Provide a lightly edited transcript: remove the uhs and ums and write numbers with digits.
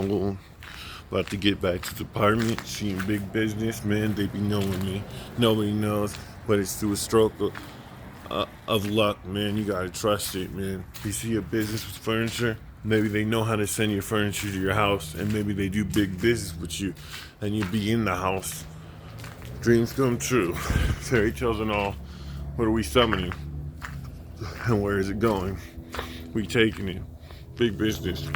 home. About to get back to the apartment, seeing big business, man. They be knowing me. Nobody knows, but it's through a stroke of luck, man. You gotta trust it, man. You see a business with furniture, maybe they know how to send your furniture to your house, and maybe they do big business with you, and you be in the house. Dreams come true. Fairy tales and all. What are we summoning? And where is it going? We taking it. Big business.